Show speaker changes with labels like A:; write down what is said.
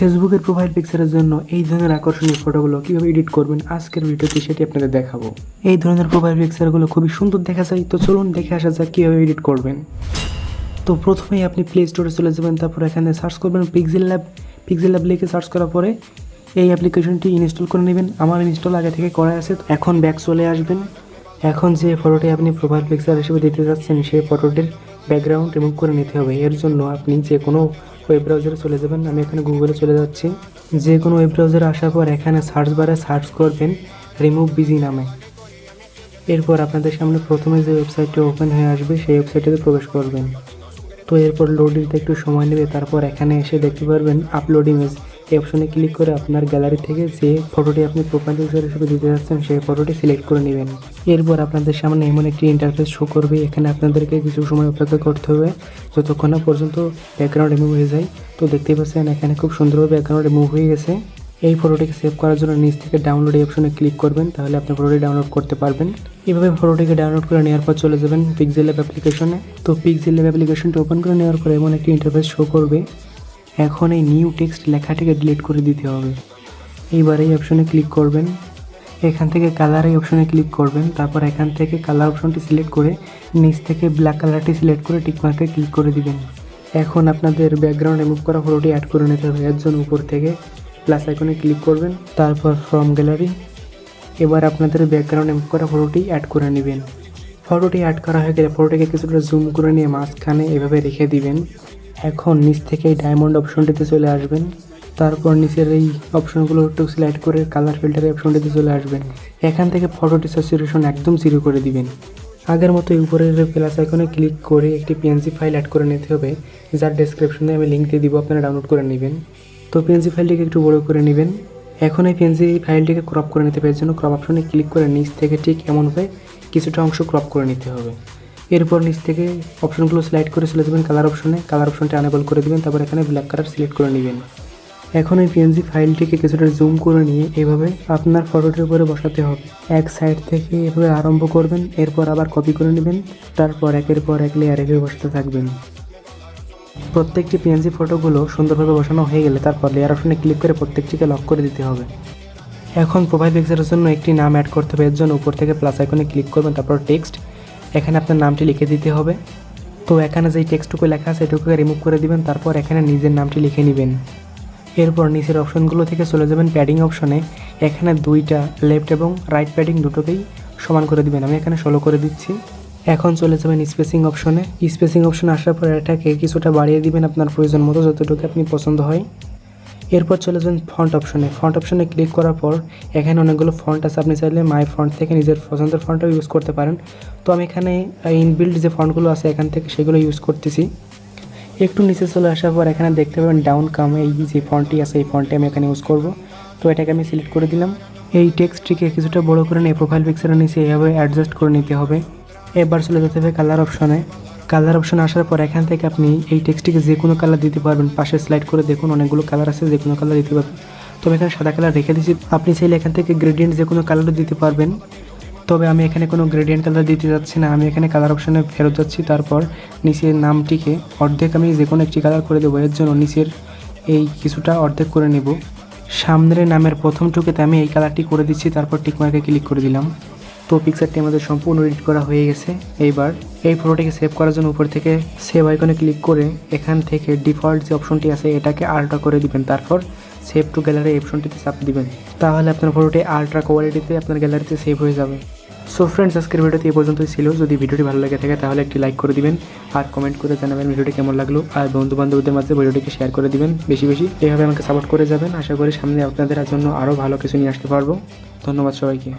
A: ফেসবুকের প্রোফাইল পিকচারের জন্য এই ধরনের আকর্ষণীয় ফটোগুলো কীভাবে এডিট করবেন আজকের ভিডিওতে সেটি আপনাদের দেখাবো। এই ধরনের প্রোফাইল পিকচারগুলো খুবই সুন্দর দেখা যায়, তো চলুন দেখে আসা যাক কীভাবে এডিট করবেন। তো প্রথমেই আপনি প্লে স্টোরে চলে যাবেন, তারপর এখানে সার্চ করবেন পিক্সেল লিখে সার্চ করার পরে এই অ্যাপ্লিকেশনটি ইনস্টল করে নেবেন। আমার ইনস্টল আগে থেকে করা আছে। এখন ব্যাক চলে আসবেন। এখন যে ফটোটি আপনি প্রোফাইল পিকচার হিসেবে দিতে যাচ্ছেন সেই ফটোটির ব্যাকগ্রাউন্ড রিমুভ করে নিতে হবে। এর জন্য আপনি যে কোনো ওয়েব ব্রাউজারে চলে যাবেন। আমি এখানে গুগলে চলে যাচ্ছি। যে কোনো ওয়েব ব্রাউজারে আসার পর এখানে সার্চ বারে সার্চ করবেন 𝗵𝐵𝗔 নামে। এরপর আপনাদের সামনে প্রথমে যে ওয়েবসাইটটি ওপেন হয়ে আসবে সেই ওয়েবসাইটটিতে প্রবেশ করবেন। তো এরপর লোড দিতে একটু সময় নেবে। তারপর এখানে এসে দেখতে পারবেন আপলোড ইমেজ। এই অপশনে ক্লিক করে আপনার গ্যালারি থেকে যে ফটোটি আপনি প্রোফাইল পিকচার হিসেবে দিতে যাচ্ছেন সেই ফটোটি সিলেক্ট করে নেবেন। এরপর আপনাদের সামনে এমন একটি ইন্টারফেস শো করবে। এখানে আপনাদেরকে কিছু সময় অপেক্ষা করতে হবে যতক্ষণ না পর্যন্ত ব্যাকগ্রাউন্ড রিমুভ হয়ে যায়। তো দেখতেই পাচ্ছেন এখানে খুব সুন্দরভাবে ব্যাকগ্রাউন্ড রিমুভ হয়ে গেছে। এই ফটোটিকে সেভ করার জন্য নিচ থেকে ডাউনলোড এই অপশনে ক্লিক করবেন, তাহলে আপনি ফটোটি ডাউনলোড করতে পারবেন। এভাবে ফটোটিকে ডাউনলোড করে নেওয়ার পর চলে যাবেন পিক্সেলল্যাব অ্যাপ্লিকেশনে। তো পিক্সেলল্যাব অ্যাপ্লিকেশনটি ওপেন করে নেওয়ার পর এমন একটি ইন্টারফেস শো করবে। এখন এই নিউ টেক্সট লেখাটিকে ডিলিট করে দিতে হবে। এইবার এই অপশনে ক্লিক করবেন। এখান থেকে কালার এই অপশনে ক্লিক করবেন। তারপর এখান থেকে কালার অপশনটি সিলেক্ট করে নিচ থেকে ব্ল্যাক কালারটি সিলেক্ট করে টিকমার্কে ক্লিক করে দিবেন। এখন আপনাদের ব্যাকগ্রাউন্ড রিমুভ করা ফটোটি অ্যাড করে নিতে হবে। এর জন্য উপর থেকে প্লাস আইকনে ক্লিক করবেন, তারপর ফ্রম গ্যালারি। এবার আপনাদের ব্যাকগ্রাউন্ড রিমুভ করা ফটোটি অ্যাড করে নেবেন। ফটোটি অ্যাড করা হয়ে গেলে ফটোটিকে কিছুটা জুম করে নিয়ে মাঝখানে এভাবে রেখে দিবেন। এখন নিচ থেকে এই ডায়মন্ড অপশনটিতে চলে আসবেন। তারপর নিচের এই অপশনগুলো একটু সিলেক্ট করে কালার ফিল্টারের অপশনটিতে চলে আসবেন। এখান থেকে ফটোটি স্যাচুরেশন একদম 0 করে দিবেন। আগের মতো উপরের প্লাস আইকনে ক্লিক করে একটি পিএনজি ফাইল অ্যাড করে নিতে হবে, যার ডেসক্রিপশনে আমি লিঙ্ক দিয়ে দিব, আপনারা ডাউনলোড করে নেবেন। তো পিএনজি ফাইলটিকে একটু বড় করে নেবেন। এখন এই পিএনজি ফাইলটিকে ক্রপ করে নিতে হবে। এর জন্য ক্রপ অপশনে ক্লিক করে নিচ থেকে ঠিক এমনভাবে কিছুটা অংশ ক্রপ করে নিতে হবে। এরপর নিচ থেকে অপশনগুলো সিলেক্ট করে চলে যাবেন কালার অপশনে। কালার অপশনটি আনেবল করে দেবেন, তারপর এখানে ব্ল্যাক কালার সিলেক্ট করে নেবেন। এখন এই পিএনজি ফাইলটিকে কিছুটা জুম করে নিয়ে এভাবে আপনার ফটোটির উপরে বসাতে হবে। এক সাইড থেকে এভাবে আরম্ভ করবেন, এরপর আবার কপি করে নেবেন, তারপর একের পর এক লেয়ার এভাবে বসাতে থাকবেন। প্রত্যেকটি পিএনজি ফটোগুলো সুন্দরভাবে বসানো হয়ে গেলে তারপর লেয়ার অপশনে ক্লিক করে প্রত্যেকটিকে লক করে দিতে হবে। এখন প্রোফাইল পিকচারের জন্য একটি নাম অ্যাড করতে হবে। এর জন্য উপর থেকে প্লাস আইকনে ক্লিক করবেন, তারপর টেক্সট। এখানে আপনার নামটি লিখে দিতে হবে। তো এখানে যেই টেক্সটটুকু লেখা আছে এটুকুকে রিমুভ করে দিবেন, তারপর এখানে নিজের নামটি লিখে নেবেন। এরপর নিচের অপশনগুলো থেকে চলে যাবেন প্যাডিং অপশনে। এখানে দুইটা লেফট এবং রাইট প্যাডিং দুটোকেই সমান করে দিবেন। আমি এখানে 16 করে দিচ্ছি। এখন চলে যাবেন স্পেসিং অপশনে। স্পেসিং অপশনে আসার পর এটাকে কিছুটা বাড়িয়ে দিবেন আপনার প্রয়োজন মতো, যতটুকু আপনি পছন্দ হয়। এরপর চলে যাবেন ফন্ট অপশনে। ফন্ট অপশনে ক্লিক করার পর এখানে অনেকগুলো ফন্ট আছে, আপনি চাইলে মাই ফন্ট থেকে নিজের পছন্দের ফন্টও ইউজ করতে পারেন। তো আমি এখানে ইনবিল্ড যে ফন্টগুলো আছে এখান থেকে সেগুলো ইউজ করতেছি। একটু নিচে চলে আসার পর এখানে দেখতে পাবেন ডাউন কাম, এই যে ফন্টটি আছে এই ফন্টটি আমি এখানে ইউজ করব। তো এটাকে আমি সিলেক্ট করে দিলাম। এই টেক্সটটিকে কিছুটা বড় করে নিয়ে প্রোফাইল পিকচারের নিচে এভাবে অ্যাডজাস্ট করে নিতে হবে। এবার চলে যেতে হবে কালার অপশনে। কালার অপশনে আসার পর এখান থেকে আপনি এই টেক্সটটিকে যে কোনো কালার দিতে পারবেন। পাশে স্লাইড করে দেখুন অনেকগুলো কালার আছে, যে কোনো কালার দিতে পারবেন। তবে এখানে সাদা কালার রেখে দিচ্ছি, আপনি চাইলে এখান থেকে গ্রেডিয়েন্ট যে কোনো কালারও দিতে পারবেন। তবে আমি এখানে কোনো গ্রেডিয়েন্ট কালার দিতে যাচ্ছি না। আমি এখানে কালার অপশনে ফেরত যাচ্ছি। তারপর নিচের নামটিকে অর্ধেক আমি যে কোনো একটি কালার করে দেবো। এর জন্য নিচের এই কিছুটা অর্ধেক করে নেব। সামনের নামের প্রথমটুকুতে আমি এই কালারটি করে দিচ্ছি, তারপর টিকমার্কে ক্লিক করে দিলাম। তো পিকচারটি আমাদের সম্পূর্ণ এডিট করা হয়ে গেছে। এইবার এই ফটোটিকে সেভ করার জন্য উপর থেকে সেভ আইকনে ক্লিক করে এখান থেকে ডিফল্ট যে অপশনটি আছে এটাকে আল্ট্রা করে দিবেন, তারপর সেভ টু গ্যালারি এই অপশনটিতে চাপ দিবেন। তাহলে আপনার ফটোটি আল্ট্রা কোয়ালিটিতে আপনার গ্যালারিতে সেভ হয়ে যাবে। সো ফ্রেন্ডস, আজকের ভিডিওটি এই পর্যন্তই ছিল। যদি ভিডিওটি ভালো লাগে থাকে তাহলে একটি লাইক করে দিবেন আর কমেন্ট করে জানাবেন ভিডিওটি কেমন লাগলো, আর বন্ধু বান্ধবদের মাঝে ভিডিওটিকে শেয়ার করে দিবেন বেশি বেশি। এইভাবে আমাকে সাপোর্ট করে যাবেন। আশা করি সামনে আপনাদের জন্য আরও ভালো কিছু নিয়ে আসতে পারবো। ধন্যবাদ সবাইকে।